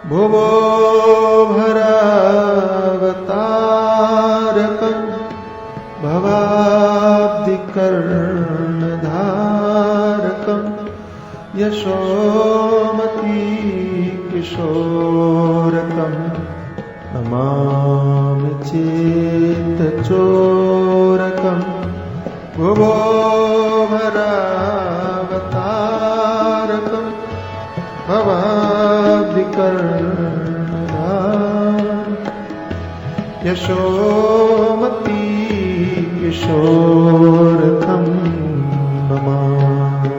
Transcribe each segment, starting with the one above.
भुवो भरावतारकं भवाब्धिकर्णधारकं यशोमती किशोरकं नमामि चेतचोरकं भुवो भरावतारकं भवाब्धिकर्णधारकं यशोमती किशोरकं नमामि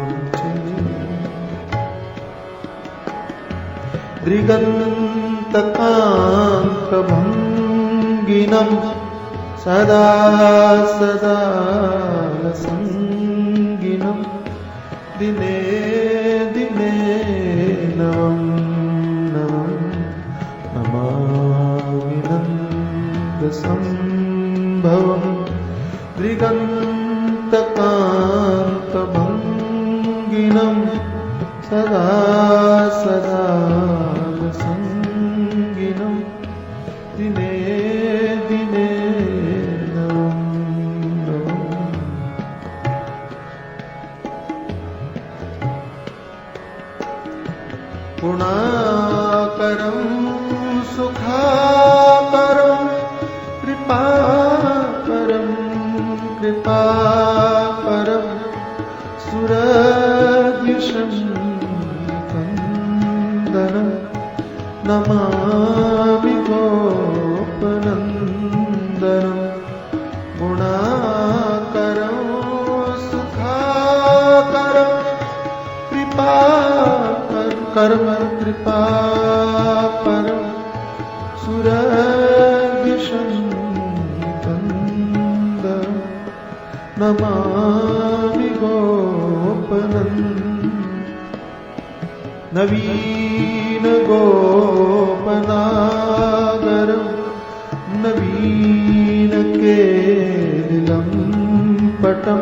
दृगन्तकान्तभङ्गिनं सदा सदा संगिनं दिने दिने नवं नवं नमामि नन्दसंभवं दृगन्तकान्तभङ्गिनं सदा सदा संगिनं दिने दिने नवं नवं गुणाकरं सुखाकरं कृपाकरं कृपाकरं सुरद्विषन्दनं नमामि गोपनन्दनं गुणाकरं सुखाकरं कृपाकरं सुरद्विषन्दनं नमामि गोपनन्दनं नवीन गोपनागरं नवीन केलिलं पटं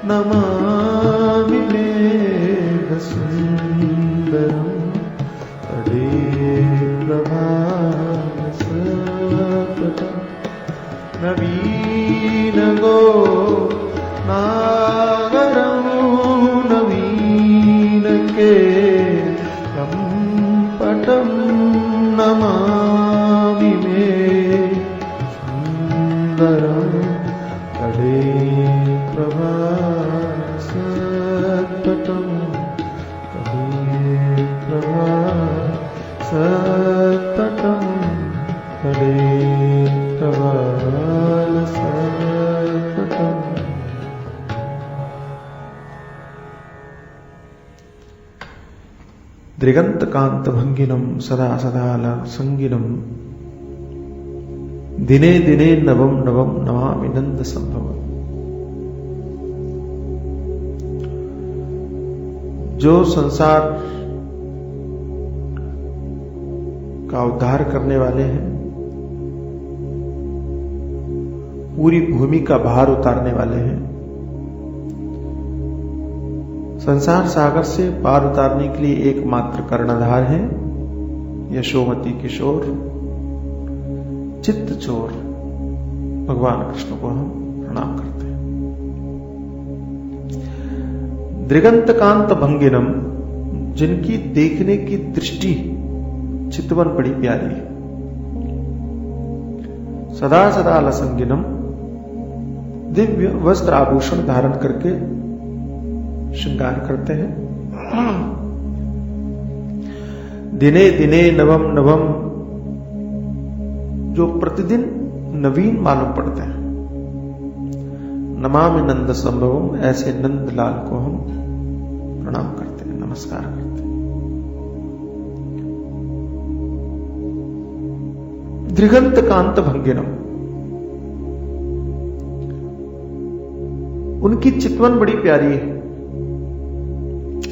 नमामि मेघसुन्दरं तडेलभासपटं नवीन गोपनागरं नवीन केलिलं पटं नमामि मेघसुन्दरं तडेलभासपटं तडेलभासपटं तडेलभासपटं दृगन्तकान्तभङ्गिनं सदा सदा संगिनं दिने दिने नवं नवं नमामि नन्दसंभवम्। जो संसार का उद्धार करने वाले हैं, पूरी भूमि का भार उतारने वाले हैं, संसार सागर से पार उतारने के लिए एकमात्र कर्णधार हैं यशोमती किशोर चित्त चोर भगवान कृष्ण को हम प्रणाम करते हैं। दृगंतकांत भंगिनम, जिनकी देखने की दृष्टि चितवन बड़ी प्यारी है, सदा सदा लसंगिनम, दिव्य वस्त्र आभूषण धारण करके श्रृंगार करते हैं, दिने दिने नवम नवम, जो प्रतिदिन नवीन मालूम पड़ते हैं, नमामि नंद संभवम, ऐसे नंदलाल को हम प्रणाम करते हैं, नमस्कार करते हैं। दृगंतकांत भंगिनम, उनकी चितवन बड़ी प्यारी है,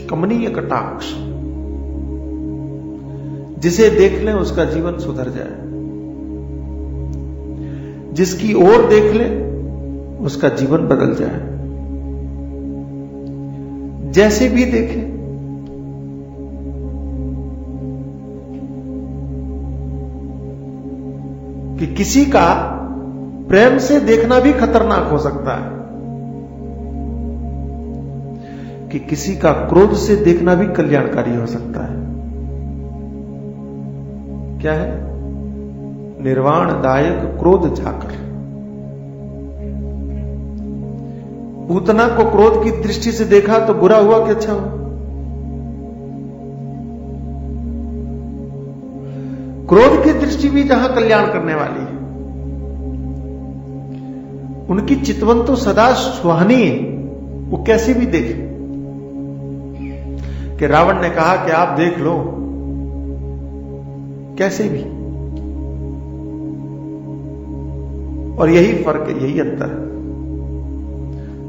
कमनीय कटाक्ष, जिसे देख लें उसका जीवन सुधर जाए, जिसकी ओर देख ले उसका जीवन बदल जाए, जैसे भी देखे कि किसी का प्रेम से देखना भी खतरनाक हो सकता है, कि किसी का क्रोध से देखना भी कल्याणकारी हो सकता है। क्या है? निर्वाणदायक क्रोध जाकर। पूतना को क्रोध की दृष्टि से देखा तो बुरा हुआ कि अच्छा हुआ? क्रोध की दृष्टि भी जहां कल्याण करने वाली है, उनकी चितवन तो सदा सुहानी है, वो कैसे भी देखे। कि रावण ने कहा कि आप देख लो, कैसे भी। और यही फर्क है, यही अंतर है।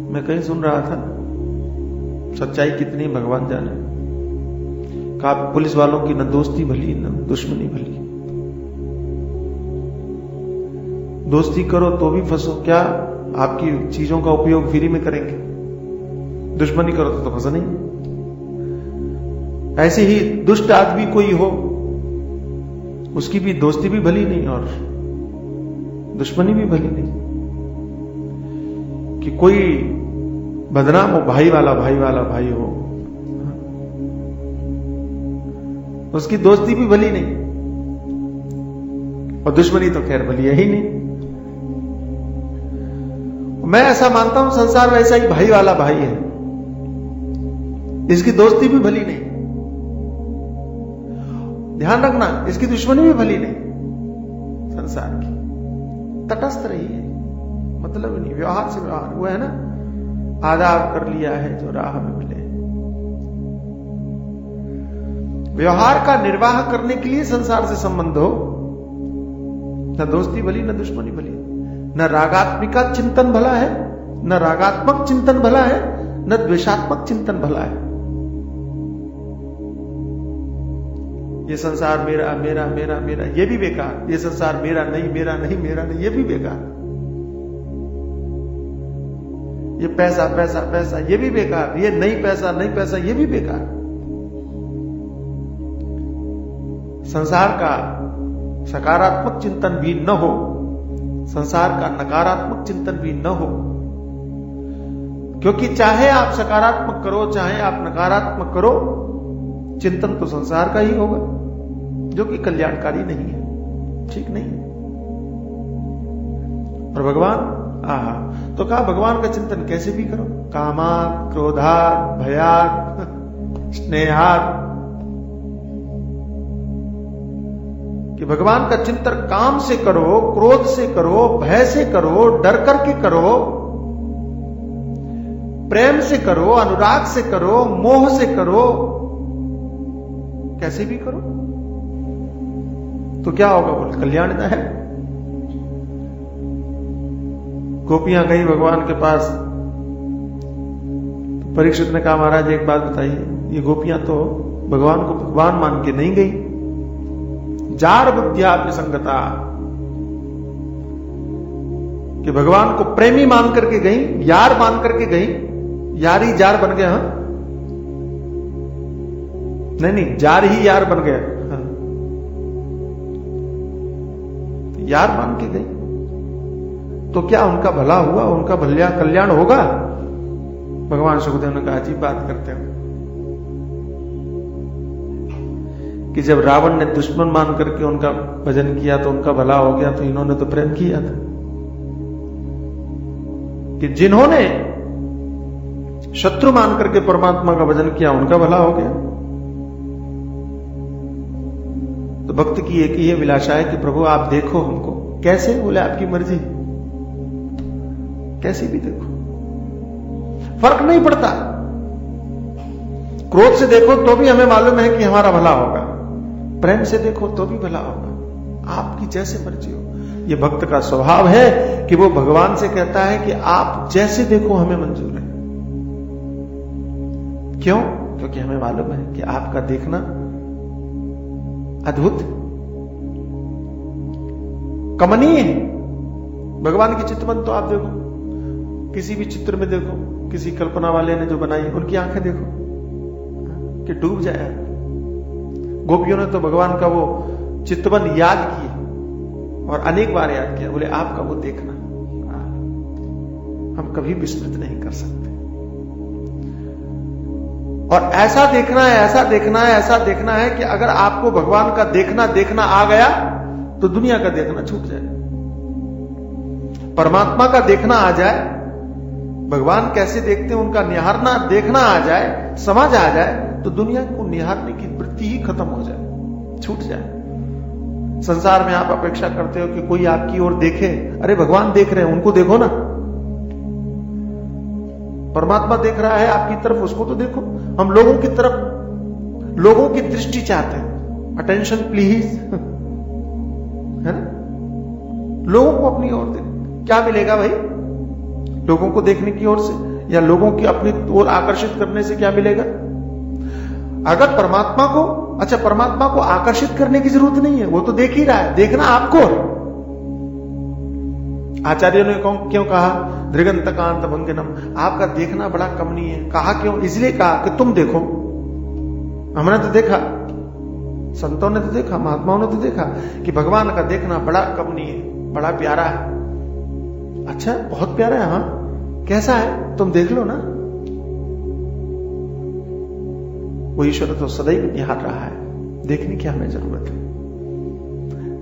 मैं कहीं सुन रहा था, सच्चाई कितनी भगवान जाने, कहा पुलिस वालों की न दोस्ती भली न दुश्मनी भली। दोस्ती करो तो भी फंसो, क्या आपकी चीजों का उपयोग फ्री में करेंगे? दुश्मनी करो तो फंसा नहीं। ऐसे ही दुष्ट आदमी कोई हो, उसकी भी दोस्ती भी भली नहीं और दुश्मनी भी भली नहीं। कि कोई बदनाम हो, भाई वाला भाई हो, उसकी दोस्ती भी भली नहीं और दुश्मनी तो खैर भली है ही नहीं। मैं ऐसा मानता हूं संसार वैसा ही भाई वाला भाई है, इसकी दोस्ती भी भली नहीं। ध्यान रखना, इसकी दुश्मनी भी भली नहीं। संसार की तटस्थ रही है, मतलब नहीं, व्यवहार से व्यवहार। वो है ना, आदाब कर लिया है जो राह में मिले। व्यवहार का निर्वाह करने के लिए संसार से संबंध हो, न दोस्ती भली न दुश्मनी भली, न रागात्मिका चिंतन भला है, न रागात्मक चिंतन भला है, न द्वेषात्मक चिंतन भला है। ये संसार मेरा मेरा मेरा मेरा, ये भी बेकार। ये संसार मेरा नहीं मेरा नहीं मेरा नहीं, ये भी बेकार। ये पैसा पैसा पैसा, ये भी बेकार। ये नहीं पैसा, ये भी बेकार। संसार का सकारात्मक चिंतन भी न हो, संसार का नकारात्मक चिंतन भी न हो। क्योंकि चाहे आप सकारात्मक करो, चाहे आप नकारात्मक करो, चिंतन तो संसार का ही होगा, जो कि कल्याणकारी नहीं है, ठीक नहीं है। और भगवान, आहा, तो कहा भगवान का चिंतन कैसे भी करो, कामात, क्रोधात, भयात, स्नेहात। कि भगवान का चिंतन काम से करो, क्रोध से करो, भय से करो, डर करके करो, प्रेम से करो, अनुराग से करो, मोह से करो, कैसे भी करो तो क्या होगा? बोल, कल्याण है। गोपियां गई भगवान के पास, तो परीक्षित ने कहा महाराज एक बात बताइए, ये गोपियां तो भगवान को भगवान मान के नहीं गई, जार बुद्धिया संगता, कि भगवान को प्रेमी मान करके गई, यार मान करके गई, यार ही जार बन गया। हाँ? नहीं, जार ही यार बन गया। हाँ। यार मान के गई तो क्या उनका भला हुआ, उनका भल्या कल्याण होगा? भगवान सुखदेव ने कहा अजीब बात करते हो कि जब रावण ने दुश्मन मान करके उनका भजन किया तो उनका भला हो गया, तो इन्होंने तो प्रेम किया था। कि जिन्होंने शत्रु मान करके परमात्मा का भजन किया, उनका भला हो गया। तो भक्त की एक ही विलासा है कि प्रभु आप देखो हमको। कैसे? बोले आपकी मर्जी, कैसे भी देखो, फर्क नहीं पड़ता। क्रोध से देखो तो भी हमें मालूम है कि हमारा भला होगा, प्रेम से देखो तो भी भला होगा, आपकी जैसे मर्जी हो। ये भक्त का स्वभाव है कि वो भगवान से कहता है कि आप जैसे देखो हमें मंजूर है। क्यों? क्योंकि हमें मालूम है कि आपका देखना अद्भुत, कमनीय है। भगवान की चितवन तो आप देखो, किसी भी चित्र में देखो, किसी कल्पना वाले ने जो बनाई, उनकी आंखें देखो कि डूब जाए। गोपियों ने तो भगवान का वो चितवन याद किए, और अनेक बार याद किया, बोले आपका वो देखना हम कभी विस्मृत नहीं कर सकते। और ऐसा देखना है, ऐसा देखना है, ऐसा देखना है कि अगर आपको भगवान का देखना आ गया तो दुनिया का देखना छूट जाए। परमात्मा का देखना आ जाए, भगवान कैसे देखते हैं उनका निहारना देखना आ जाए, समझ आ जाए, तो दुनिया को निहारने की वृत्ति ही खत्म हो जाए, छूट जाए। संसार में आप अपेक्षा करते हो कि कोई आपकी ओर देखे, अरे भगवान देख रहे हैं, उनको देखो ना। परमात्मा देख रहा है आपकी तरफ, उसको तो देखो। हम लोगों की तरफ, लोगों की दृष्टि चाहते हैं, अटेंशन प्लीज, है ना? लोगों को अपनी ओर दे, क्या मिलेगा भाई लोगों को देखने की ओर से, या लोगों की अपनी ओर आकर्षित करने से क्या मिलेगा? अगर परमात्मा को, अच्छा परमात्मा को आकर्षित करने की जरूरत नहीं है, वो तो देख ही रहा है, देखना आपको। आचार्यों ने क्यों कहा दृगंत कांत भंगिनम, आपका देखना बड़ा कमनीय है। कहा क्यों? इसलिए कहा कि तुम देखो, हमने तो देखा, संतों ने तो देखा, महात्माओं ने तो देखा कि भगवान का देखना बड़ा कमनीय है, बड़ा प्यारा है। अच्छा बहुत प्यारा है, हाँ कैसा है तुम देख लो ना। वो ईश्वर तो सदैव निहार रहा है, देखने की हमें जरूरत है,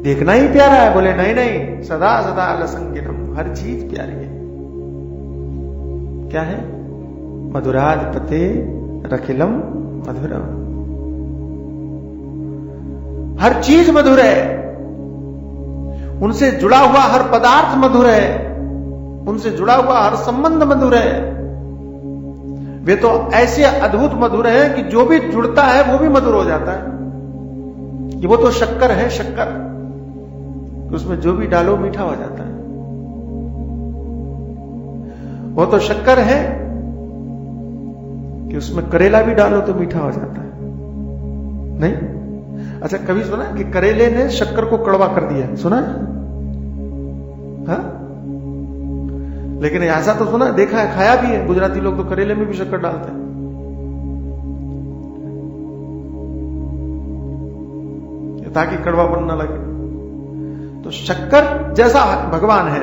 देखना ही प्यारा है। बोले नहीं नहीं, सदा सदा लसंगिनम, हर चीज प्यारी है। क्या है? मधुराधिपते रखिलम मधुरम, हर चीज मधुर है, उनसे जुड़ा हुआ हर पदार्थ मधुर है, उनसे जुड़ा हुआ हर संबंध मधुर है। वे तो ऐसे अद्भुत मधुर है कि जो भी जुड़ता है वो भी मधुर हो जाता है। कि वो तो शक्कर है, शक्कर, उसमें जो भी डालो मीठा हो जाता है। वो तो शक्कर है कि उसमें करेला भी डालो तो मीठा हो जाता है। नहीं? अच्छा कभी सुना कि करेले ने शक्कर को कड़वा कर दिया? सुना है? हाँ? लेकिन ऐसा तो सुना, देखा है, खाया भी है। गुजराती लोग तो करेले में भी शक्कर डालते हैं, ताकि कड़वापन न लगे। तो शक्कर जैसा भगवान है,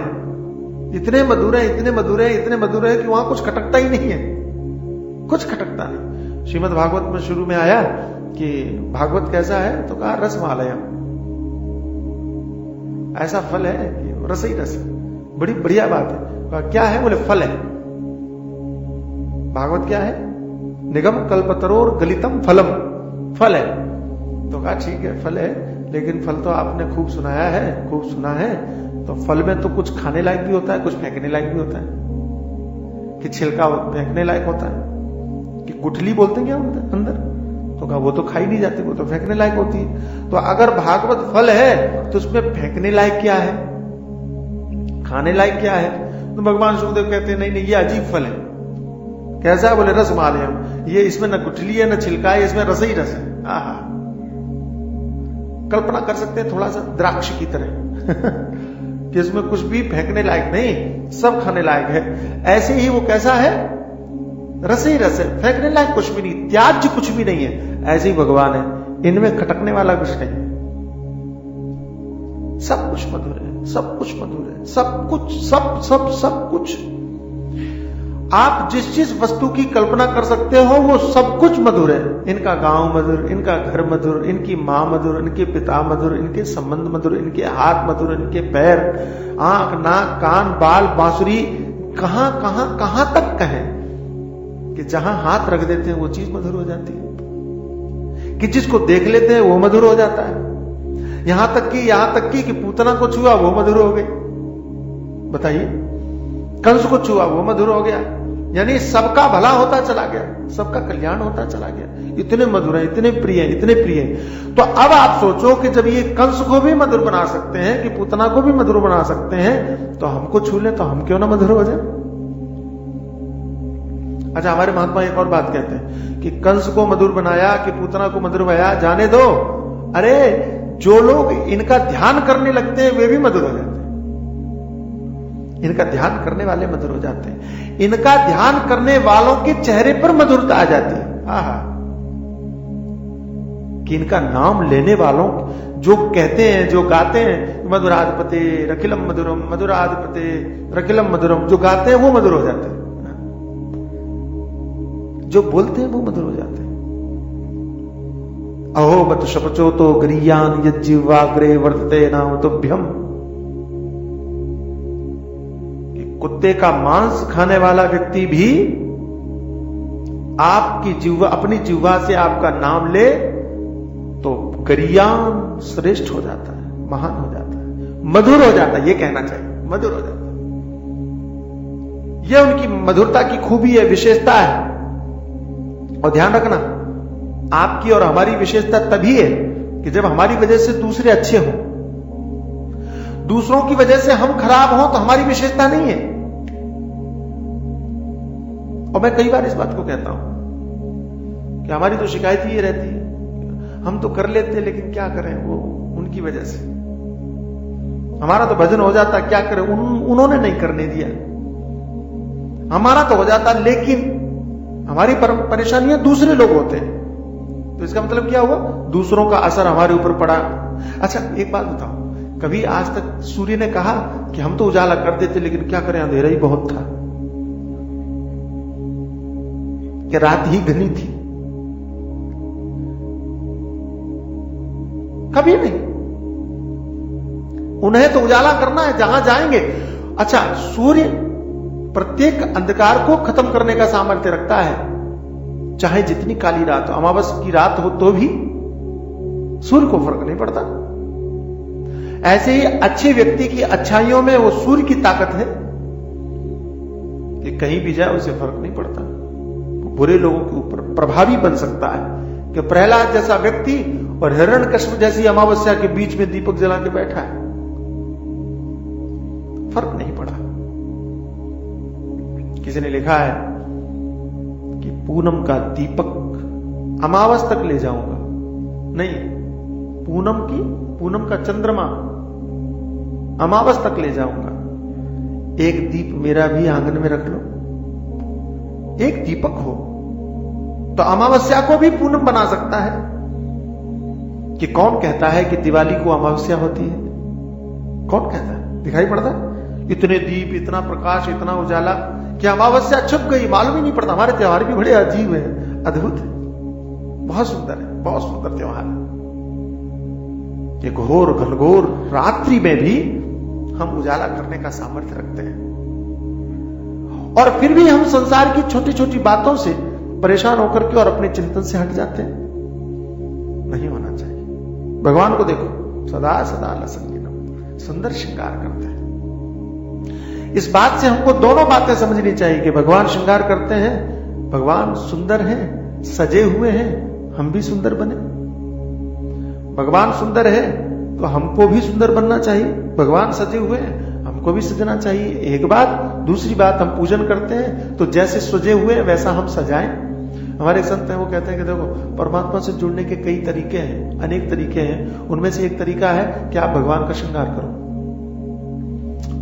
इतने मधुर है, इतने मधुर है, इतने मधुर है कि वहां कुछ खटकता ही नहीं है, कुछ खटकता नहीं। श्रीमद् भागवत में शुरू में आया कि भागवत कैसा है, तो कहा रसमालयम, ऐसा फल है कि रस ही रस, बड़ी बढ़िया बात है। कहा क्या है? बोले फल है। भागवत क्या है? निगम कल्पतरोर गलितम फलम, फल है। तो कहा ठीक है फल है, लेकिन फल तो आपने खूब सुनाया है, खूब सुना है, तो फल में तो कुछ खाने लायक भी होता है, कुछ फेंकने लायक भी होता है। कि छिलका फेंकने लायक होता है, कि गुठली बोलते हैं क्या अंदर, तो कहा वो तो खाई नहीं जाती, वो तो फेंकने लायक होती है। तो अगर भागवत फल है तो उसमें फेंकने लायक क्या है, खाने लायक क्या है? तो भगवान सुखदेव कहते हैं नहीं नहीं, ये अजीब फल है। कैसा है? बोले रसमालयम, ये इसमें न गुठली है न छिलका है, इसमें रस ही रस है। आहा, कल्पना कर सकते हैं थोड़ा सा द्राक्ष की तरह कि इसमें कुछ भी फेंकने लायक नहीं, सब खाने लायक है। ऐसे ही वो कैसा है? रस ही रस है, फेंकने लायक कुछ भी नहीं, त्याज्य कुछ भी नहीं है। ऐसे ही भगवान है, इनमें खटकने वाला कुछ नहीं, सब कुछ मधुर है, सब कुछ मधुर है, सब कुछ, सब सब सब कुछ। आप जिस जिस वस्तु की कल्पना कर सकते हो वो सब कुछ मधुर है। इनका गांव मधुर, इनका घर मधुर, इनकी मां मधुर, इनके पिता मधुर, इनके संबंध मधुर, इनके हाथ मधुर, इनके पैर, आंख, नाक, कान, बाल, बांसुरी, कहां कहां कहां तक कहें कि जहां हाथ रख देते हैं वो चीज मधुर हो जाती है, कि जिसको देख लेते हैं वो मधुर हो जाता है। यहां तक कि पूतना को छुआ वो मधुर हो गई। बताइए, कंस को छुआ वो मधुर हो गया, यानी सबका भला होता चला गया, सबका कल्याण होता चला गया। इतने मधुर है, इतने प्रिय है, इतने प्रिय है। तो अब आप सोचो कि जब ये कंस को भी मधुर बना सकते हैं, कि पूतना को भी मधुर बना सकते हैं, तो हमको छू ले तो हम क्यों ना मधुर हो जाए। अच्छा, हमारे महात्मा एक और बात कहते हैं कि कंस को मधुर बनाया, कि पूतना को मधुर बनाया, जाने दो। अरे जो लोग इनका ध्यान करने लगते हैं वे भी मधुर हो जाते हैं। इनका ध्यान करने वाले मधुर हो जाते हैं, इनका ध्यान करने वालों के चेहरे पर मधुरता आ जाती है। आहा, कि इनका नाम लेने वालों जो कहते हैं, जो गाते हैं मधुराधिपते रखिलम मधुरम, मधुराधिपते रखिलम मधुरम, जो गाते हैं वो मधुर हो जाते हैं, जो बोलते हैं वो मधुर हो जाते हैं। अहो बत शपचो तो गरीयान यज्जिह्वाग्रे वर्तते नाम तुभ्यम। कुत्ते का मांस खाने वाला व्यक्ति भी आपकी जिह्वा, अपनी जिह्वा से आपका नाम ले तो गरियान श्रेष्ठ हो जाता है, महान हो जाता है, मधुर हो जाता है। ये कहना चाहिए, मधुर हो जाता है। यह उनकी मधुरता की खूबी है, विशेषता है। और ध्यान रखना, आपकी और हमारी विशेषता तभी है कि जब हमारी वजह से दूसरे अच्छे हों। दूसरों की वजह से हम खराब हों तो हमारी विशेषता नहीं है। और मैं कई बार इस बात को कहता हूं कि हमारी तो शिकायत ही रहती है, हम तो कर लेते लेकिन क्या करें, वो उनकी वजह से हमारा तो भजन हो जाता, क्या करें, उन्होंने नहीं करने दिया। हमारा तो हो जाता लेकिन हमारी परेशानियां दूसरे लोग होते हैं। तो इसका मतलब क्या हुआ, दूसरों का असर हमारे ऊपर पड़ा। अच्छा एक बात बताओ, कभी आज तक सूर्य ने कहा कि हम तो उजाला कर देते लेकिन क्या करें, अंधेरा ही बहुत था, कि रात ही घनी थी? कभी नहीं। उन्हें तो उजाला करना है जहां जाएंगे। अच्छा, सूर्य प्रत्येक अंधकार को खत्म करने का सामर्थ्य रखता है, चाहे जितनी काली रात हो, अमावस्या की रात हो तो भी सूर्य को फर्क नहीं पड़ता। ऐसे ही अच्छे व्यक्ति की अच्छाइयों में वो सूर्य की ताकत है कि कहीं भी जाए उसे फर्क नहीं पड़ता। बुरे लोगों के ऊपर प्रभावी बन सकता है कि प्रहलाद जैसा व्यक्ति और हिरण्यकश्यप जैसी अमावस्या के बीच में दीपक जला के बैठा है, फर्क नहीं पड़ा। किसी ने लिखा है कि पूनम का दीपक अमावस तक ले जाऊंगा, नहीं, पूनम का चंद्रमा अमावस तक ले जाऊंगा। एक दीप मेरा भी आंगन में रख लो, एक दीपक हो तो अमावस्या को भी पूनम बना सकता है। कि कौन कहता है कि दिवाली को अमावस्या होती है? कौन कहता है? दिखाई पड़ता है इतने दीप, इतना प्रकाश, इतना उजाला, कि अमावस्या छुप गई, मालूम ही नहीं पड़ता। हमारे त्योहार भी बड़े अजीब हैं, अद्भुत है, बहुत सुंदर है, बहुत सुंदर त्योहार है। ये घोर घनघोर रात्रि में भी हम उजाला करने का सामर्थ्य रखते हैं। और फिर भी हम संसार की छोटी छोटी बातों से परेशान होकर के और अपने चिंतन से हट जाते हैं। नहीं होना चाहिए। भगवान को देखो, सदा सदा लसंगिनम, सुंदर श्रृंगार करते हैं। इस बात से हमको दोनों बातें समझनी चाहिए कि भगवान श्रृंगार करते हैं, भगवान सुंदर हैं, सजे हुए हैं, हम भी सुंदर बने। भगवान सुंदर है तो हमको भी सुंदर बनना चाहिए। भगवान सजे हुए हैं, हमको भी सजना चाहिए। एक बात। दूसरी बात, हम पूजन करते हैं तो जैसे सजे हुए हैं वैसा हम सजाएं। हमारे एक संत हैं, वो कहते हैं कि देखो, परमात्मा से जुड़ने के कई तरीके हैं, अनेक तरीके हैं। उनमें से एक तरीका है कि आप भगवान का श्रृंगार करो,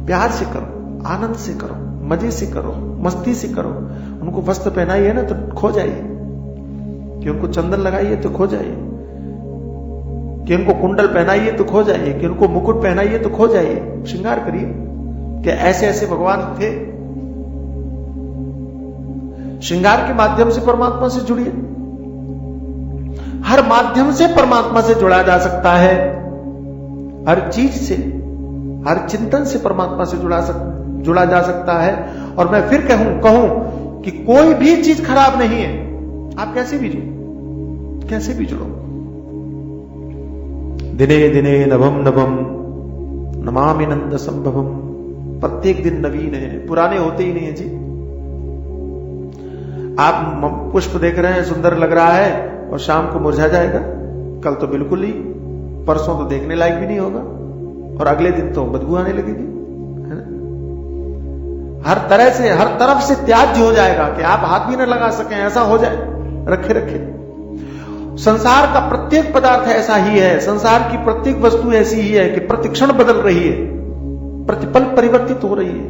प्यार से करो, आनंद से करो, मजे से करो, मस्ती से करो। उनको वस्त्र पहनाइए ना तो खो जाइए, कि उनको चंदन लगाइए तो खो जाइए, कि उनको कुंडल पहनाइए तो खो जाइए, कि उनको मुकुट पहनाइए तो खो जाइए। श्रृंगार करिए कि ऐसे ऐसे भगवान थे। श्रृंगार के माध्यम से परमात्मा से जुड़िए। हर माध्यम से परमात्मा से जुड़ा जा सकता है, हर चीज से, हर चिंतन से परमात्मा से जुड़ा जा सकता है। और मैं फिर कहूं कि कोई भी चीज खराब नहीं है। आप कैसे भी जुड़ो। दिने दिने नभम नभम नमामि नंद संभवम। प्रत्येक दिन नवीन है, पुराने होते ही नहीं है जी। आप पुष्प देख रहे हैं, सुंदर लग रहा है, और शाम को मुरझा जाएगा, कल तो बिल्कुल ही, परसों तो देखने लायक भी नहीं होगा, और अगले दिन तो बदबू आने लगेगी, है ना? हर तरफ से त्याज्य हो जाएगा कि आप हाथ भी न लगा सकें, ऐसा हो जाए, रखे रखे। संसार का प्रत्येक पदार्थ ऐसा ही है, संसार की प्रत्येक वस्तु ऐसी ही है कि प्रतिक्षण बदल रही है, प्रतिपल परिवर्तित हो रही है।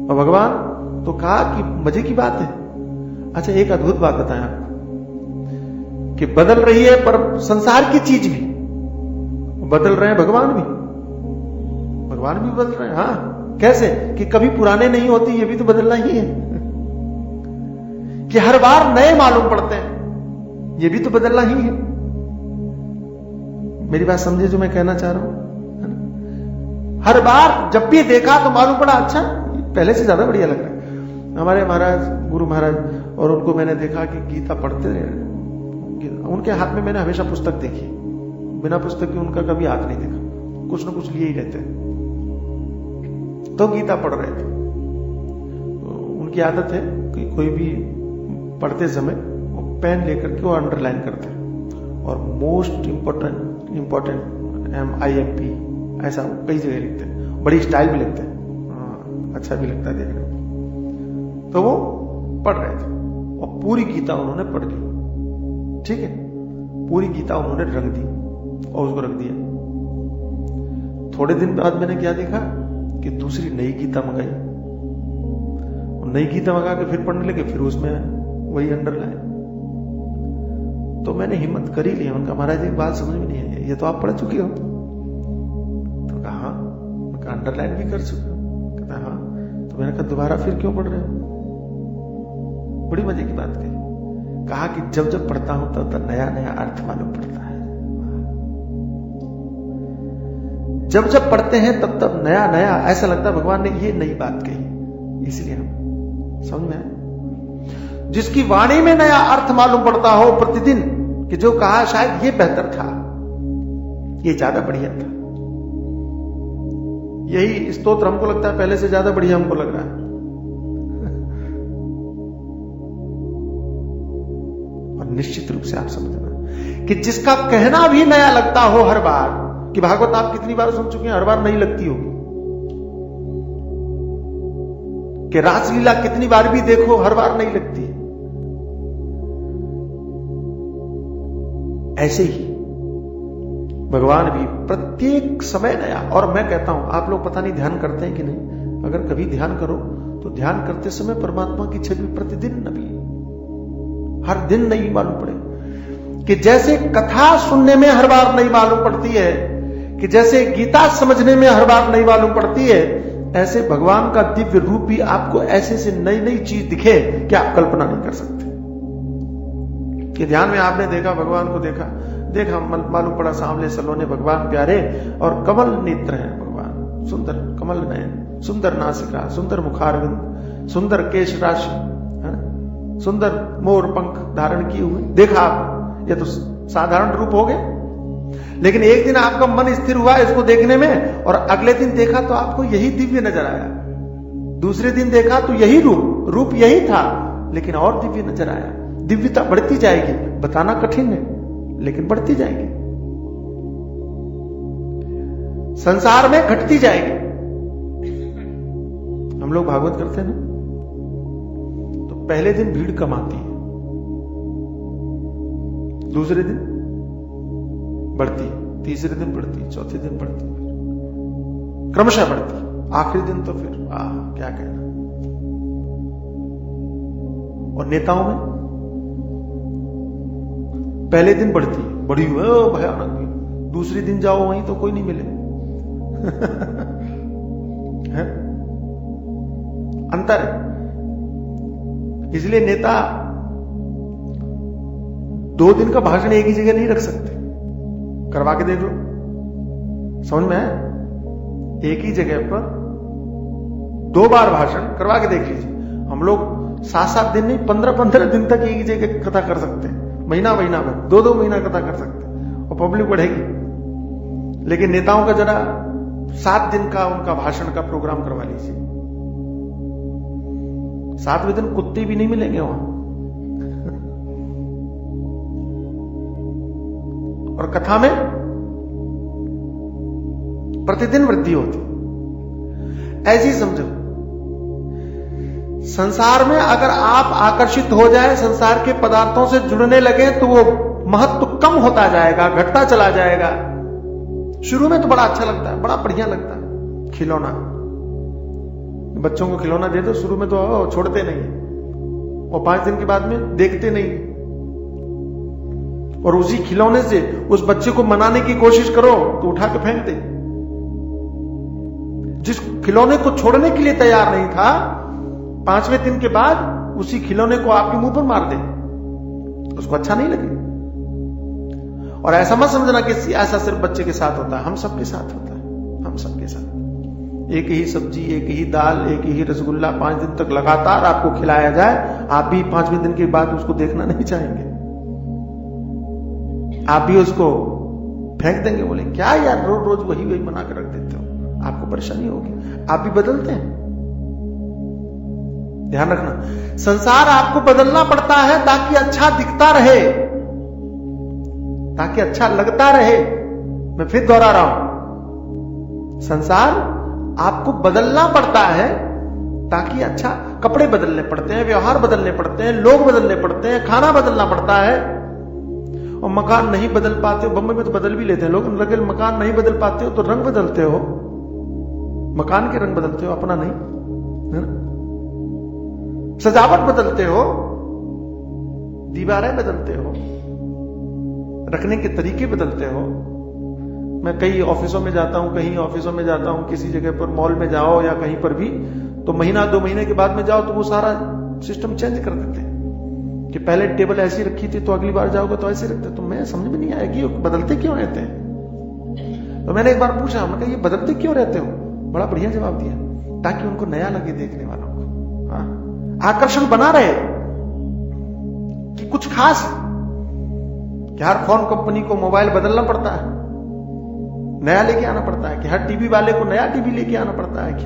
और भगवान तो कहा कि मजे की बात है। अच्छा, एक अद्भुत बात बताएं आपको कि बदल रही है पर संसार की चीज भी बदल रहे हैं, भगवान भी बदल रहे हैं। हाँ, कैसे कि कभी पुराने नहीं होते, ये भी तो बदलना ही है। कि हर बार नए मालूम पड़ते हैं, ये भी तो बदलना ही है। मेरी बात समझे जो मैं कहना चाह रहा हूं? हर बार जब भी देखा तो मालूम पड़ा अच्छा पहले से ज्यादा बढ़िया लग रहा है। हमारे महाराज, गुरु महाराज, और उनको मैंने देखा कि गीता पढ़ते रहे। उनके हाथ में मैंने हमेशा पुस्तक देखी, बिना पुस्तक के उनका कभी हाथ नहीं देखा, कुछ ना कुछ लिए ही रहते। तो गीता पढ़ रहे थे। उनकी आदत है कि कोई भी पढ़ते समय वो पेन लेकर के वो अंडरलाइन करते हैं और मोस्ट इंपॉर्टेंट IMP ऐसा कई जगह लिखते हैं, बड़ी स्टाइल में लिखते हैं, अच्छा भी लगता है देखने में। तो वो पढ़ रहे थे और पूरी गीता उन्होंने पढ़ ली। ठीक है, पूरी गीता उन्होंने रंग दी और उसको रख दिया। थोड़े दिन बाद मैंने क्या देखा कि दूसरी नई गीता मंगाई, नई गीता मंगा के फिर पढ़ने लगे, फिर उसमें वही अंडरलाइन। तो मैंने हिम्मत कर ही लिया, उनका महाराज एक बात समझ में नहीं आई, ये तो आप पढ़ चुके हो। तो कहा अंडरलाइन भी कर चुके हो? कहता हाँ। तो मैंने कहा दोबारा फिर क्यों पढ़ रहे हो? बड़ी मजे की बात कही। कहा कि जब जब पढ़ता हूं तब तब नया नया अर्थ मालूम पड़ता है। जब जब पढ़ते हैं तब तब नया नया ऐसा लगता है भगवान ने ये नई बात कही, इसलिए हम समझ में आए। जिसकी वाणी में नया अर्थ मालूम पड़ता हो प्रतिदिन, कि जो कहा शायद ये बेहतर था, ये ज्यादा बढ़िया था। यही स्तोत्र हमको लगता है पहले से ज्यादा बढ़िया हमको लग रहा है। और निश्चित रूप से आप समझना कि जिसका कहना भी नया लगता हो हर बार, कि भागवत आप कितनी बार सुन चुके हैं, हर बार नई लगती होगी। कि रासलीला कितनी बार भी देखो हर बार नई लगती है। ऐसे ही भगवान भी प्रत्येक समय नया। और मैं कहता हूं, आप लोग पता नहीं ध्यान करते हैं कि नहीं, अगर कभी ध्यान करो तो ध्यान करते समय परमात्मा की छवि प्रतिदिन नवी, हर दिन नई मालूम पड़े। कि जैसे कथा सुनने में हर बार नई मालूम पड़ती है, कि जैसे गीता समझने में हर बार नई मालूम पड़ती है, ऐसे भगवान का दिव्य रूप भी आपको ऐसे से नई नई चीज दिखे कि आप कल्पना नहीं कर सकते। कि ध्यान में आपने देखा, भगवान को देखा मालूम पड़ा सामने सलोने भगवान प्यारे और कमल नेत्र हैं भगवान, सुंदर कमल नयन, सुंदर नासिका, सुंदर मुखारविंद, सुंदर केश राशि, सुंदर मोर पंख धारण किए हुए। देखा आप, ये तो साधारण रूप हो गए। लेकिन एक दिन आपका मन स्थिर हुआ इसको देखने में, और अगले दिन देखा तो आपको यही दिव्य नजर आया। दूसरे दिन देखा तो यही रूप यही था, लेकिन और दिव्य नजर आया। दिव्यता बढ़ती जाएगी, बताना कठिन है लेकिन बढ़ती जाएगी। संसार में घटती जाएगी। हम लोग भागवत करते हैं ना, तो पहले दिन भीड़ कम आती है, दूसरे दिन बढ़ती, तीसरे दिन बढ़ती, चौथे दिन बढ़ती, क्रमशः बढ़ती, आखिरी दिन तो फिर क्या कहना। और नेताओं में पहले दिन बढ़ती, बड़ी भयानक भी, दूसरे दिन जाओ वहीं तो कोई नहीं मिले। है? अंतर है। इसलिए नेता 2 दिन का भाषण एक ही जगह नहीं रख सकते, करवा के देख लो, समझ में आया? एक ही जगह पर 2 बार भाषण करवा के देख लीजिए। हम लोग 7-7 दिन नहीं, 15-15 दिन तक एक ही जगह कथा कर सकते हैं, महीना भर, 2-2 महीना कथा कर सकते हैं और पब्लिक बढ़ेगी। लेकिन नेताओं का जरा 7 दिन का उनका भाषण का प्रोग्राम करवा लीजिए, 7वें दिन कुत्ते भी नहीं मिलेंगे वहां। और कथा में प्रतिदिन वृद्धि होती। ऐसी समझो, संसार में अगर आप आकर्षित हो जाए, संसार के पदार्थों से जुड़ने लगे, तो वो महत्व कम होता जाएगा, घटता चला जाएगा। शुरू में तो बड़ा अच्छा लगता है, बड़ा बढ़िया लगता है। खिलौना, बच्चों को खिलौना दे दो, शुरू में तो छोड़ते नहीं, और 5 दिन के बाद में देखते नहीं, और उसी खिलौने से उस बच्चे को मनाने की कोशिश करो तो उठा के फेंक दे। जिस खिलौने को छोड़ने के लिए तैयार नहीं था, 5वें दिन के बाद उसी खिलौने को आपके मुंह पर मार दे, उसको अच्छा नहीं लगे। और ऐसा मत समझना कि ऐसा सिर्फ बच्चे के साथ होता है, हम सबके साथ होता है, हम सबके साथ। एक ही सब्जी, एक ही दाल, एक ही रसगुल्ला 5 दिन तक लगातार आपको खिलाया जाए, आप भी 5वें दिन के बाद उसको देखना नहीं चाहेंगे, आप भी उसको फेंक देंगे। बोले क्या यार रोज रोज वही वही बना कर रख देते हो, आपको परेशानी होगी। आप भी बदलते हैं, ध्यान रखना। संसार आपको बदलना पड़ता है ताकि अच्छा दिखता रहे, ताकि अच्छा लगता रहे। मैं फिर दोहरा रहा हूं, संसार आपको बदलना पड़ता है ताकि अच्छा, कपड़े बदलने पड़ते हैं, व्यवहार बदलने पड़ते हैं, लोग बदलने पड़ते हैं, खाना बदलना पड़ता है। और मकान नहीं बदल पाते हो, बम्बई में तो बदल भी लेते हैं लोग, लेकिन मकान नहीं बदल पाते हो तो रंग बदलते हो, मकान के रंग बदलते हो, अपना नहीं, है ना? सजावट बदलते हो, दीवारें बदलते हो, रखने के तरीके बदलते हो। मैं कई ऑफिसों में जाता हूं, कहीं ऑफिसों में जाता हूं, किसी जगह पर मॉल में जाओ या कहीं पर भी, तो महीना 2 महीने के बाद में जाओ तो वो सारा सिस्टम चेंज कर देते हैं कि पहले टेबल ऐसी रखी थी तो अगली बार जाओगे तो ऐसे रखते। तो मैं समझ में नहीं आया कि बदलते क्यों रहते हैं। तो मैंने एक बार पूछा, मैं कहा ये बदलते क्यों रहते हो? बड़ा बढ़िया जवाब दिया, ताकि उनको नया लगे देखने वालों को, हाँ, आकर्षण बना रहे कि कुछ खास। कि हर फोन कंपनी को मोबाइल बदलना पड़ता है, नया लेके आना पड़ता है, कि हर टीवी वाले को नया टीवी लेके आना पड़ता है, कि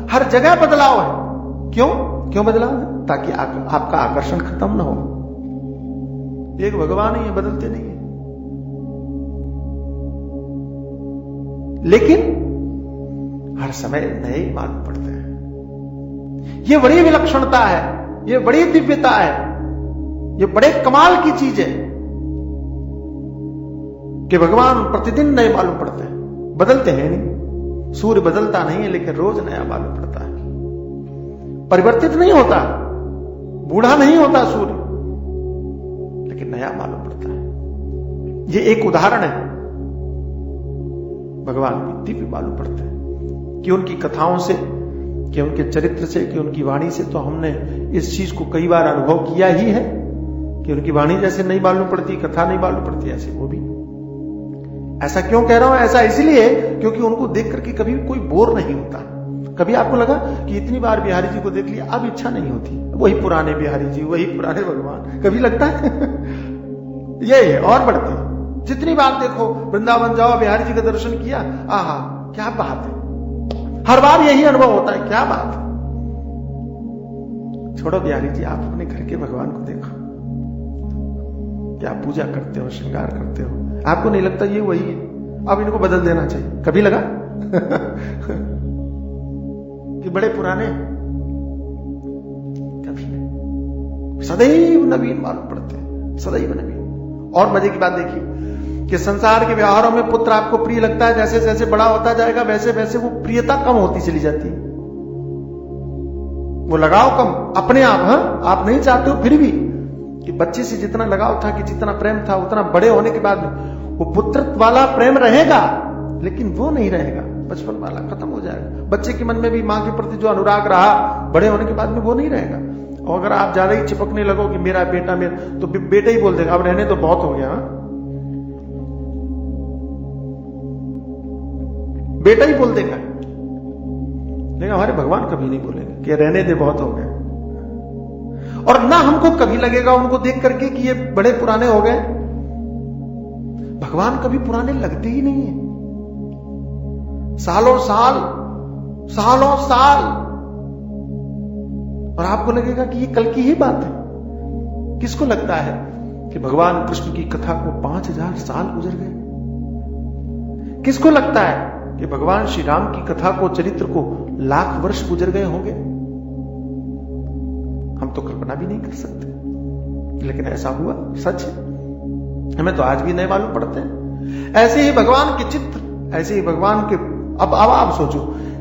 हर जगह बदलाव है। क्यों बदलाव है? ताकि आपका आकर्षण खत्म ना हो। एक भगवान ही है, बदलते नहीं है। लेकिन हर समय नए मालूम पड़ते हैं। ये बड़ी विलक्षणता है, ये बड़ी दिव्यता है, ये बड़े कमाल की चीज है कि भगवान प्रतिदिन नए मालूम पड़ते हैं, बदलते हैं नहीं। सूर्य बदलता नहीं है लेकिन रोज नया मालूम पड़ता है, परिवर्तित नहीं होता, बूढ़ा नहीं होता सूर्य, लेकिन नया मालूम पड़ता है। ये एक उदाहरण है, भगवान की दिव्य मालूम पड़ते हैं कि उनकी कथाओं से, कि उनके चरित्र से, कि उनकी वाणी से तो हमने इस चीज को कई बार अनुभव किया ही है कि उनकी वाणी जैसे नहीं मालूम पड़ती, कथा नहीं मालूम पड़ती, ऐसे वो भी। ऐसा क्यों कह रहा हूं? ऐसा इसलिए क्योंकि उनको देख करके कभी कोई बोर नहीं होता। कभी आपको लगा कि इतनी बार बिहारी जी को देख लिया, अब इच्छा नहीं होती, वही पुराने बिहारी जी, वही पुराने भगवान, कभी लगता है? ये है, और बढ़ती है। जितनी बार देखो, वृंदावन जाओ, बिहारी जी का दर्शन किया, आहा क्या बात है, हर बार यही अनुभव होता है, क्या बात है। छोड़ो बिहारी जी, आप अपने घर के भगवान को देखो, क्या पूजा करते हो, श्रृंगार करते हो, आपको नहीं लगता ये वही है? अब इनको बदल देना चाहिए। कभी लगा कि बड़े पुराने? कभी नहीं, सदैव नवीन मालूम पड़ते हैं, सदैव नवीन। और मजे की बात देखिए कि संसार के व्यवहारों में पुत्र आपको प्रिय लगता है, जैसे जैसे बड़ा होता जाएगा वैसे वैसे वो प्रियता कम होती चली जाती है, वो लगाव कम अपने आप। हाँ, आप नहीं चाहते हो फिर भी कि बच्चे से जितना लगाव था, कि जितना प्रेम था, उतना बड़े होने के बाद वो पुत्रत्व वाला प्रेम रहेगा, लेकिन वो नहीं रहेगा, बचपन वाला खत्म हो जाएगा। बच्चे के मन में भी मां के प्रति जो अनुराग रहा, बड़े होने के बाद में वो नहीं रहेगा। और अगर आप ज्यादा ही चिपकने लगो कि मेरा बेटा, मेरा, तो बेटा ही बोल देगा अब रहने तो बहुत हो गया। बेटा ही बोल देगा, लेकिन हमारे भगवान कभी नहीं बोलेंगे कि रहने दे बहुत हो गए। और ना हमको कभी लगेगा उनको देख करके कि ये बड़े पुराने हो गए। भगवान कभी पुराने लगते ही नहीं है, सालों साल, सालों साल, और आपको लगेगा कि ये कल की ही बात है। किसको लगता है कि भगवान कृष्ण की कथा को 5000 साल गुजर गए? किसको लगता है कि भगवान श्री राम की कथा को, चरित्र को लाख वर्ष गुजर गए होंगे? हम तो कल्पना भी नहीं कर सकते, लेकिन ऐसा हुआ, सच है। हमें तो आज भी नए मालूम पड़ते हैं। ऐसे ही भगवान के चित्र, ऐसे ही भगवान के, अब आप सोचो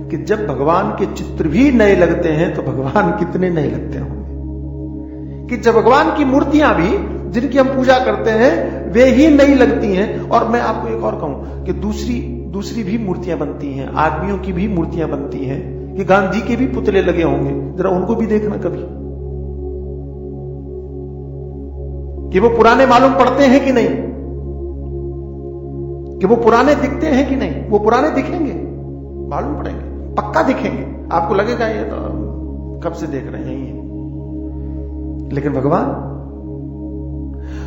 कि जब भगवान के चित्र भी नए लगते हैं तो भगवान कितने नए लगते होंगे। कि जब भगवान की मूर्तियां भी जिनकी हम पूजा करते हैं वे ही नहीं लगती हैं। और मैं आपको एक और कहूं कि दूसरी भी मूर्तियां बनती हैं, आदमियों की भी मूर्तियां बनती हैं, कि गांधी के भी पुतले लगे होंगे, जरा उनको भी देखना कभी, कि वो पुराने मालूम पड़ते हैं कि नहीं, कि वो पुराने दिखते हैं कि नहीं। वो पुराने दिखेंगे, मालूम पड़ेंगे, पक्का दिखेंगे, आपको लगेगा ये तो कब से देख रहे हैं ये। लेकिन भगवान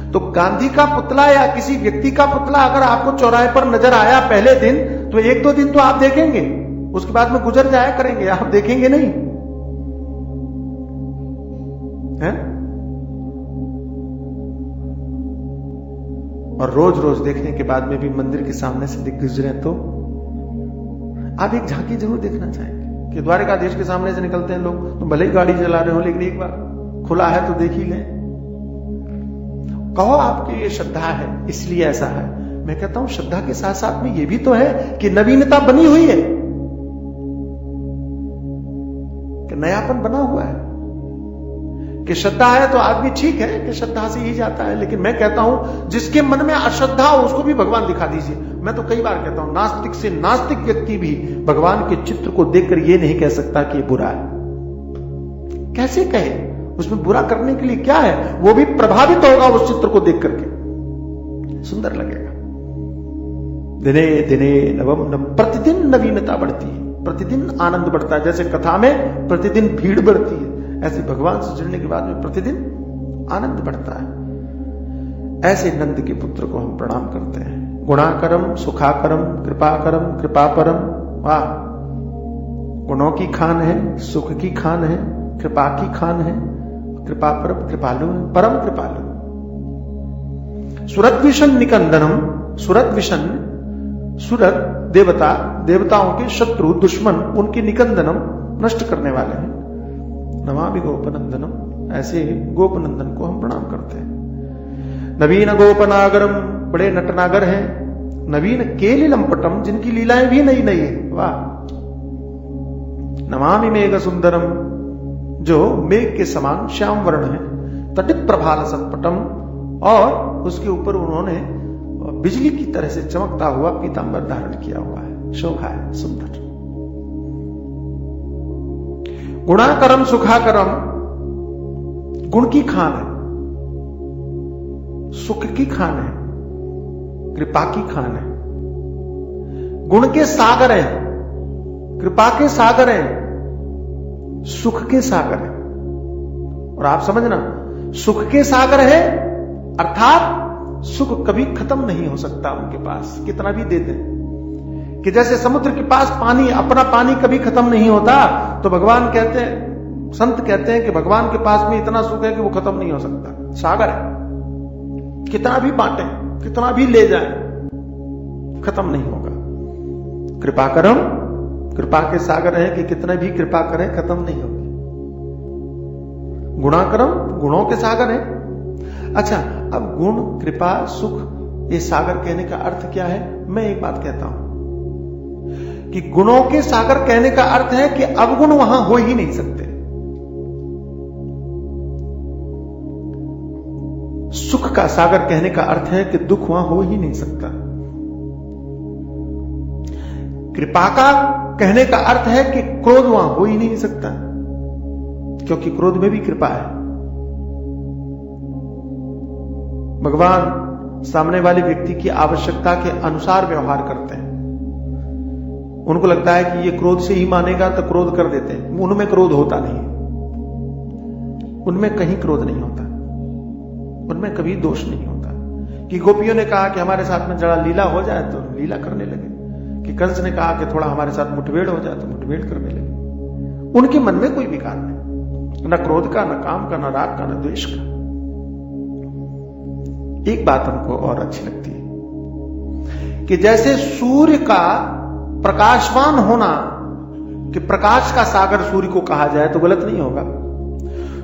तो गांधी का पुतला या किसी व्यक्ति का पुतला अगर आपको चौराहे पर नजर आया पहले दिन, तो 1-2 दिन तो आप देखेंगे, उसके बाद में गुजर जाया करेंगे, आप देखेंगे नहीं है। और रोज रोज देखने के बाद में भी मंदिर के सामने से दिख गुजरे तो आप एक झांकी जरूर देखना चाहेंगे कि द्वारिकाधीश के सामने से निकलते हैं लोग, तो भले ही गाड़ी चला रहे हो, लेकिन एक बार खुला है तो देख ही लें। कहो आपकी ये श्रद्धा है इसलिए ऐसा है। मैं कहता हूं श्रद्धा के साथ साथ में ये भी तो है कि नवीनता बनी हुई है, कि नयापन बना हुआ है, कि श्रद्धा है तो आदमी ठीक है कि श्रद्धा से ही जाता है। लेकिन मैं कहता हूं जिसके मन में अश्रद्धा हो उसको भी भगवान दिखा दीजिए। मैं तो कई बार कहता हूं नास्तिक से नास्तिक व्यक्ति भी भगवान के चित्र को देखकर यह नहीं कह सकता कि ये बुरा है। कैसे कहे, उसमें बुरा करने के लिए क्या है, वो भी प्रभावित होगा उस चित्र को देख करके, सुंदर लगेगा। दिने दिने नवम, प्रतिदिन नवीनता बढ़ती है, प्रतिदिन आनंद बढ़ता है। जैसे कथा में प्रतिदिन भीड़ बढ़ती है, ऐसे भगवान से जुड़ने के बाद में प्रतिदिन आनंद बढ़ता है। ऐसे नंद के पुत्र को हम प्रणाम करते हैं। गुणाकरम सुखाकरम कृपाकरम कृपापरम। वाह, गुणों की खान है, सुख की खान है, कृपा की खान है, कृपा परम कृपालु है, परम कृपालु। सुरत विशन निकंदनम, सुरत विशन, सुरत देवता, देवताओं के शत्रु दुश्मन, उनकी निकंदनम नष्ट करने वाले हैं। नमामि गोपनंदनम, ऐसे गोपनंदन को हम प्रणाम करते हैं। नवीन गोपनागरम, बड़े नटनागर हैं। नवीन केलिलंपटम, जिनकी लीलाएं भी नई नई है। वाह। नमामि मेघ सुंदरम, जो मेघ के समान श्याम वर्ण है। तटित प्रभाल संपटम, और उसके ऊपर उन्होंने बिजली की तरह से चमकता हुआ पीतांबर धारण किया हुआ है, शोभा है, सुंदर। गुणाकरम सुखाकरम, गुण की खान है, सुख की खान है, कृपा की खान है। गुण के सागर हैं, कृपा के सागर हैं, सुख के सागर है। और आप समझना, सुख के सागर है अर्थात सुख कभी खत्म नहीं हो सकता उनके पास, कितना भी दे दें। कि जैसे समुद्र के पास पानी, अपना पानी कभी खत्म नहीं होता, तो भगवान कहते हैं, संत कहते हैं कि भगवान के पास में इतना सुख है कि वो खत्म नहीं हो सकता, सागर है। कितना भी बांटे, कितना भी ले जाए, खत्म नहीं होगा। कृपा करम, कृपा के सागर है कि कितने भी कृपा करें खत्म नहीं होगी। गुणाकरम, गुणों के सागर है। अच्छा, अब गुण, कृपा, सुख, ये सागर कहने का अर्थ क्या है? मैं एक बात कहता हूं कि गुणों के सागर कहने का अर्थ है कि अवगुण वहां हो ही नहीं सकते। सुख का सागर कहने का अर्थ है कि दुख वहां हो ही नहीं सकता। कृपा का कहने का अर्थ है कि क्रोध वहां हो ही नहीं सकता, क्योंकि क्रोध में भी कृपा है। भगवान सामने वाले व्यक्ति की आवश्यकता के अनुसार व्यवहार करते हैं। उनको लगता है कि ये क्रोध से ही मानेगा तो क्रोध कर देते हैं। उनमें क्रोध होता नहीं, उनमें कहीं क्रोध नहीं होता, उनमें कभी दोष नहीं होता। कि गोपियों ने कहा कि हमारे साथ में जरा लीला हो जाए तो लीला करने लगे, कि कंस ने कहा कि थोड़ा हमारे साथ मुठभेड़ हो जाए तो मुठभेड़ करने लगे। उनके मन में कोई विकार नहीं, न क्रोध का, न काम का, न राग का, न द्वेष का। एक बात हमको और अच्छी लगती है कि जैसे सूर्य का प्रकाशवान होना, कि प्रकाश का सागर सूर्य को कहा जाए तो गलत नहीं होगा।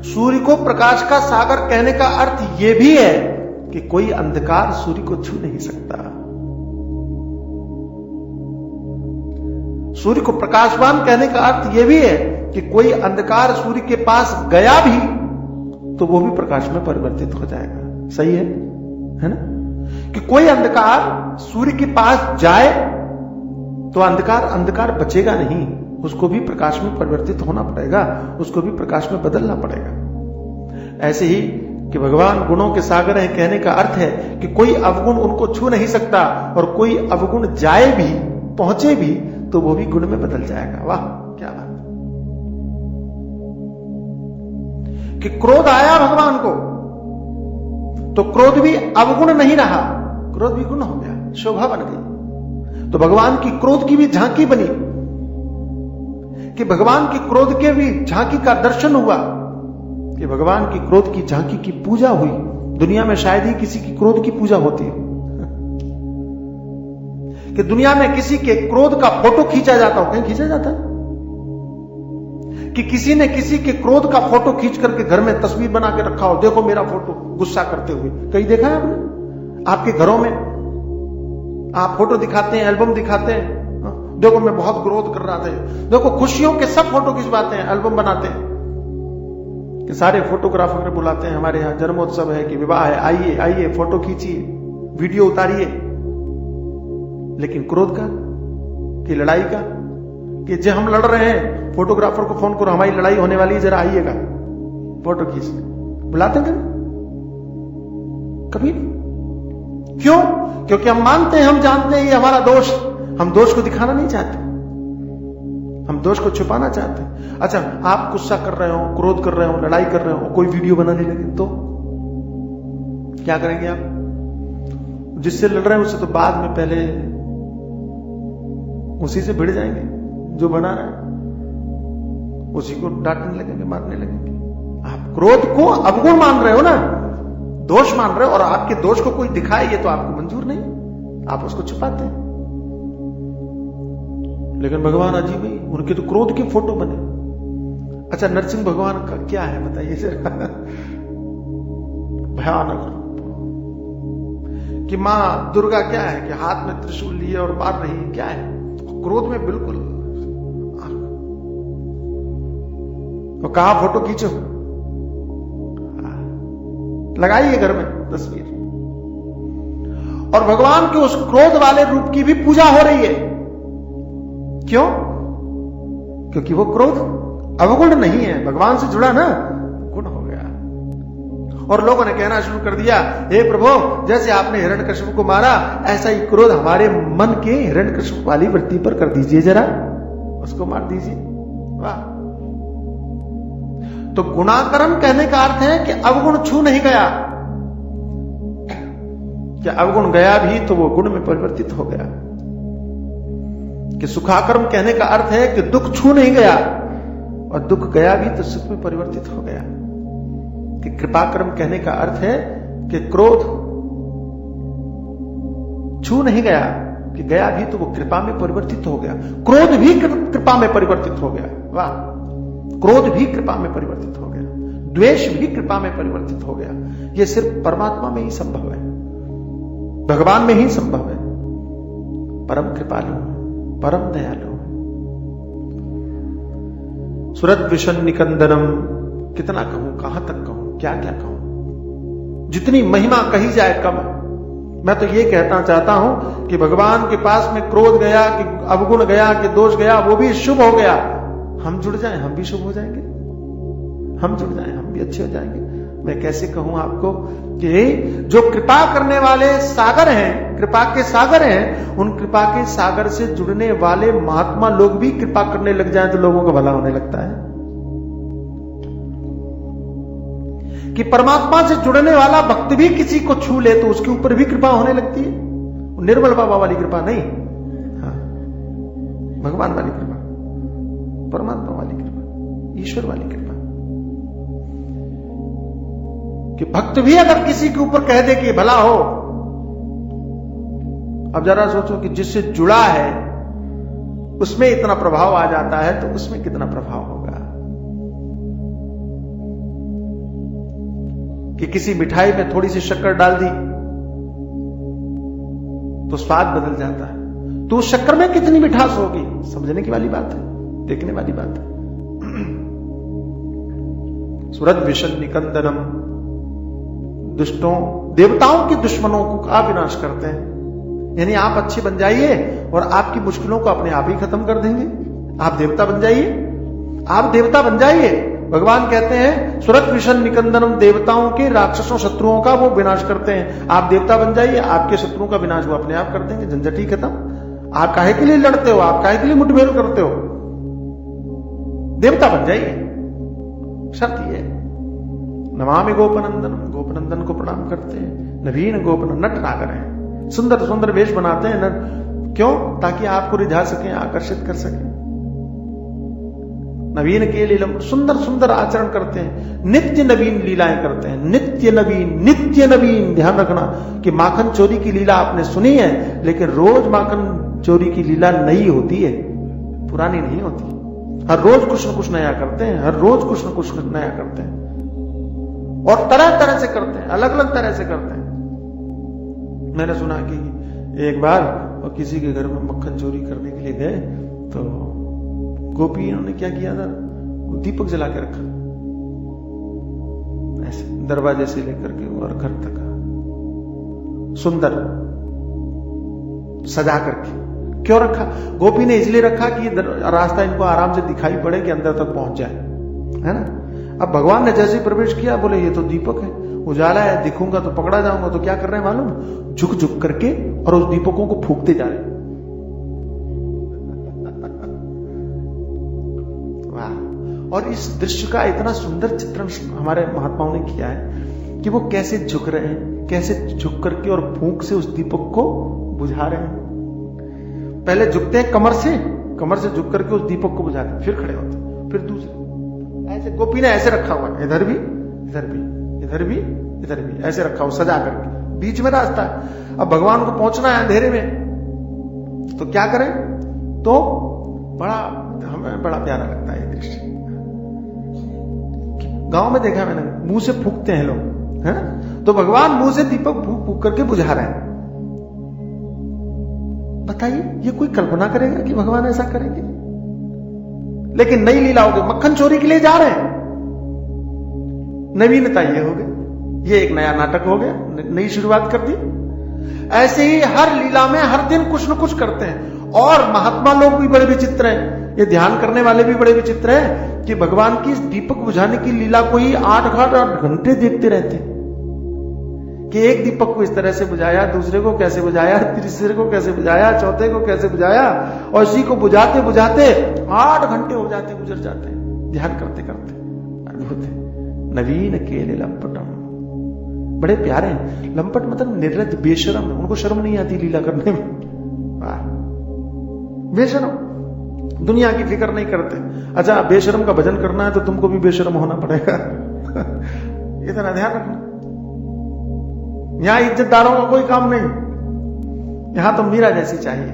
सूर्य को प्रकाश का सागर कहने का अर्थ यह भी है कि कोई अंधकार सूर्य को छू नहीं सकता। सूर्य को प्रकाशवान कहने का अर्थ यह भी है कि कोई अंधकार सूर्य के पास गया भी तो वो भी प्रकाश में परिवर्तित हो जाएगा। सही है ना? कि कोई अंधकार सूर्य के पास जाए तो अंधकार बचेगा नहीं, उसको भी प्रकाश में परिवर्तित होना पड़ेगा, उसको भी प्रकाश में बदलना पड़ेगा। ऐसे ही कि भगवान गुणों के सागर हैं, कहने का अर्थ है कि कोई अवगुण उनको छू नहीं सकता, और कोई अवगुण जाए भी, पहुंचे भी, तो वो भी गुण में बदल जाएगा। वाह क्या बात! कि क्रोध आया भगवान को, तो क्रोध भी अवगुण नहीं रहा, क्रोध भी गुण हो गया, शोभा बन गई। तो भगवान की क्रोध की भी झांकी बनी, कि भगवान की क्रोध के भी झांकी का दर्शन हुआ, कि भगवान की क्रोध की झांकी की पूजा हुई। दुनिया में शायद ही किसी की क्रोध की पूजा होती है, कि दुनिया में किसी के क्रोध का फोटो खींचा जाता हो। कहीं खींचा जाता है कि किसी ने किसी के क्रोध का फोटो खींच करके घर में तस्वीर बना के रखा हो, देखो मेरा फोटो, गुस्सा करते हुए? कहीं देखा है आपने? आपके घरों में आप फोटो दिखाते हैं, एल्बम दिखाते हैं, देखो मैं बहुत क्रोध कर रहा था, देखो खुशियों के सब फोटो खिंचवाते हैं, एल्बम बनाते हैं, कि सारे फोटोग्राफर बुलाते हैं, हमारे यहां जन्मोत्सव है कि विवाह है, आइए आइए फोटो खींचिए, वीडियो उतारिए। लेकिन क्रोध का, कि लड़ाई का, कि जो हम लड़ रहे हैं, फोटोग्राफर को फोन करो, हमारी लड़ाई होने वाली है, जरा आइएगा फोटो खींचने, बुलाते हैं कभी? क्यों? क्योंकि हम मानते हैं, हम जानते हैं ये हमारा दोष, हम दोष को दिखाना नहीं चाहते, हम दोष को छुपाना चाहते हैं। अच्छा, आप गुस्सा कर रहे हो, क्रोध कर रहे हो, लड़ाई कर रहे हो, कोई वीडियो बनाने लगे तो क्या करेंगे आप? जिससे लड़ रहे हैं उससे तो बाद में पहले उसी से भिड़ जाएंगे, जो बना रहा है उसी को डांटने लगेंगे, मारने लगेंगे। आप क्रोध को अवगुण मान रहे हो ना, दोष मान रहे हो, और आपके दोष को कोई दिखाए ये तो आपको मंजूर नहीं, आप उसको छुपाते हैं। लेकिन भगवान अजीब ही, उनके तो क्रोध के फोटो बने। अच्छा, नरसिंह भगवान का क्या है बताइए जरा? भयानक रूप। कि मां दुर्गा क्या है कि हाथ में त्रिशूल लिए और मार रही है, क्या है? क्रोध में बिल्कुल। तो कहा फोटो खींचो, लगाइए घर में तस्वीर, और भगवान के उस क्रोध वाले रूप की भी पूजा हो रही है। क्यों? क्योंकि वो क्रोध अवगुण नहीं है, भगवान से जुड़ा ना, गुण हो गया। और लोगों ने कहना शुरू कर दिया, हे प्रभु, जैसे आपने हिरण्यकश्यप को मारा, ऐसा ही क्रोध हमारे मन के हिरण्यकश्यप वाली वृत्ति पर कर दीजिए, जरा उसको मार दीजिए। वाह! तो गुणाकरण कहने का अर्थ है कि अवगुण छू नहीं गया, कि अवगुण गया भी तो वो गुण में परिवर्तित हो गया। कि सुखाकर्म कहने का अर्थ है कि दुख छू नहीं गया, और दुख गया भी तो सुख में परिवर्तित हो गया। कि कृपाकर्म कहने का अर्थ है कि क्रोध छू नहीं गया, कि गया भी तो वो कृपा में परिवर्तित हो गया। क्रोध भी कृपा में परिवर्तित हो गया। वाह! क्रोध भी कृपा में परिवर्तित हो गया, द्वेष भी कृपा में परिवर्तित हो गया। यह सिर्फ परमात्मा में ही संभव है, भगवान में ही संभव है। परम कृपालु है, परम दयालु है। सुरत विशन निकंदनम, कितना कहूं, कहां तक कहूं, क्या क्या कहूं, जितनी महिमा कही जाए कम है। मैं तो ये कहना चाहता हूं कि भगवान के पास में क्रोध गया, कि अवगुण गया, कि दोष गया, वो भी शुभ हो गया। हम जुड़ जाएं, हम भी शुभ हो जाएंगे, हम जुड़ जाएं, हम भी अच्छे हो जाएंगे। मैं कैसे कहूं आपको कि जो कृपा करने वाले सागर हैं, कृपा के सागर हैं, उन कृपा के सागर से जुड़ने वाले महात्मा लोग भी कृपा करने लग जाएं तो लोगों का भला होने लगता है। कि परमात्मा से जुड़ने वाला भक्त भी किसी को छू ले तो उसके ऊपर भी कृपा होने लगती है। निर्मल बाबा वाली कृपा नहीं, हाँ, भगवान वाली कृपा, परमात्मा वाली कृपा, ईश्वर वाली कृपा। कि भक्त भी अगर किसी के ऊपर कह दे कि भला हो, अब जरा सोचो कि जिससे जुड़ा है उसमें इतना प्रभाव आ जाता है तो उसमें कितना प्रभाव होगा। कि किसी मिठाई में थोड़ी सी शक्कर डाल दी तो स्वाद बदल जाता है, तो उस शक्कर में कितनी मिठास होगी, समझने की वाली बात है, देखने वाली बात है। सुरत विशन निकंदनम, दुष्टों देवताओं के दुश्मनों को आप विनाश करते हैं। यानी आप अच्छे बन जाइए और आपकी मुश्किलों को अपने आप ही खत्म कर देंगे। आप देवता बन जाइए, आप देवता बन जाइए। भगवान कहते हैं सुरत विशन निकंदनम, देवताओं के राक्षसों शत्रुओं का वो विनाश करते हैं। आप देवता बन जाइए, आपके शत्रुओं का विनाश वो अपने आप कर देंगे। झंझट ही खत्म। आप काहे के लिए लड़ते हो, आप काहे के लिए मुठभेड़ करते हो? देवता बन जाइए, शर्त ये। नमामि गोपनंदन, गोपनंदन को प्रणाम करते हैं। नवीन गोपन, नट नागर है, सुंदर सुंदर वेश बनाते हैं नट। क्यों? ताकि आपको रिझा सकें, आकर्षित कर सकें। नवीन के लीला, सुंदर सुंदर आचरण करते हैं, नित्य नवीन लीलाएं करते हैं। नित्य नवीन, नित्य नवीन। ध्यान रखना कि माखन चोरी की लीला आपने सुनी है, लेकिन रोज माखन चोरी की लीला नई होती है, पुरानी नहीं होती। हर रोज कुछ न कुछ नया करते हैं, हर रोज कुछ न कुछ नया करते हैं, और तरह तरह से करते हैं, अलग अलग तरह से करते हैं। मैंने सुना कि एक बार किसी के घर में मक्खन चोरी करने के लिए गए तो गोपियों ने क्या किया था, दीपक जला के रखा, ऐसे दरवाजे से लेकर के और घर तक सुंदर सजा करके। क्यों रखा? गोपी ने इसलिए रखा कि रास्ता इनको आराम से दिखाई पड़े कि अंदर तक पहुंच जाए, है ना। अब भगवान ने जैसे ही प्रवेश किया, बोले ये तो दीपक है, उजाला है, दिखूंगा तो पकड़ा जाऊंगा। तो क्या कर रहे हैं मालूम? झुक झुक करके और उस दीपकों को फूंकते जा रहे। वाह। और इस दृश्य का इतना सुंदर चित्रण हमारे महात्माओं ने किया है कि वो कैसे झुक रहे हैं, कैसे झुक करके और फूंक से उस दीपक को बुझा रहे हैं। पहले झुकते हैं कमर से झुक करके उस दीपक को बुझाते हैं, फिर खड़े होते हैं, फिर दूसरे ऐसे। गोपी ने ऐसे रखा हुआ है, इधर भी इधर भी इधर भी इधर भी, ऐसे रखा हुआ सजा करके, बीच में रास्ता है। अब भगवान को पहुंचना है अंधेरे में, तो क्या करें? तो हमें बड़ा प्यारा लगता है ये दृश्य। गांव में देखा मैंने, मुंह से फूंकते हैं लोग, है ना। तो भगवान मुंह से दीपक फूंक फूंक करके बुझा रहे हैं। बताइए, ये कोई कल्पना करेगा कि भगवान ऐसा करेंगे? लेकिन नई लीला हो गई, मक्खन चोरी के लिए जा रहे हैं, नवीनता ये हो गई, ये एक नया नाटक हो गया, नई शुरुआत कर दी। ऐसे ही हर लीला में हर दिन कुछ न कुछ करते हैं। और महात्मा लोग भी बड़े विचित्र हैं, ये ध्यान करने वाले भी बड़े विचित्र हैं कि भगवान की दीपक बुझाने की लीला को ही 8 घंटे देखते रहते हैं कि एक दीपक को इस तरह से बुझाया, दूसरे को कैसे बुझाया, तीसरे को कैसे बुझाया, चौथे को कैसे बुझाया, और इसी को बुझाते बुझाते 8 घंटे हो जाते, गुजर जाते हैं ध्यान करते करते। अद्भुत है। नवीन केले लंपटम, बड़े प्यारे हैं। लंपट मतलब निर्लज, बेशरम, उनको शर्म नहीं आती लीला करने में। बेशरम, दुनिया की फिक्र नहीं करते। अच्छा, बेशरम का भजन करना है तो तुमको भी बेशरम होना पड़ेगा। इतना ध्यान रखना। यहां इज्जतदारों का कोई काम नहीं, यहां तो मीरा जैसी चाहिए।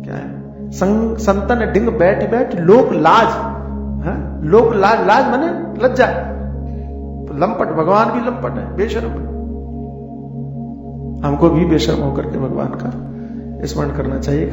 क्या है? संतन डिंग बैठ बैठ लोक लाज, है? लोक लाज, लाज माने लज्जा। तो लंपट, भगवान भी लंपट है, बेशर्म। हमको भी बेशर्म होकर के भगवान का स्मरण करना चाहिए।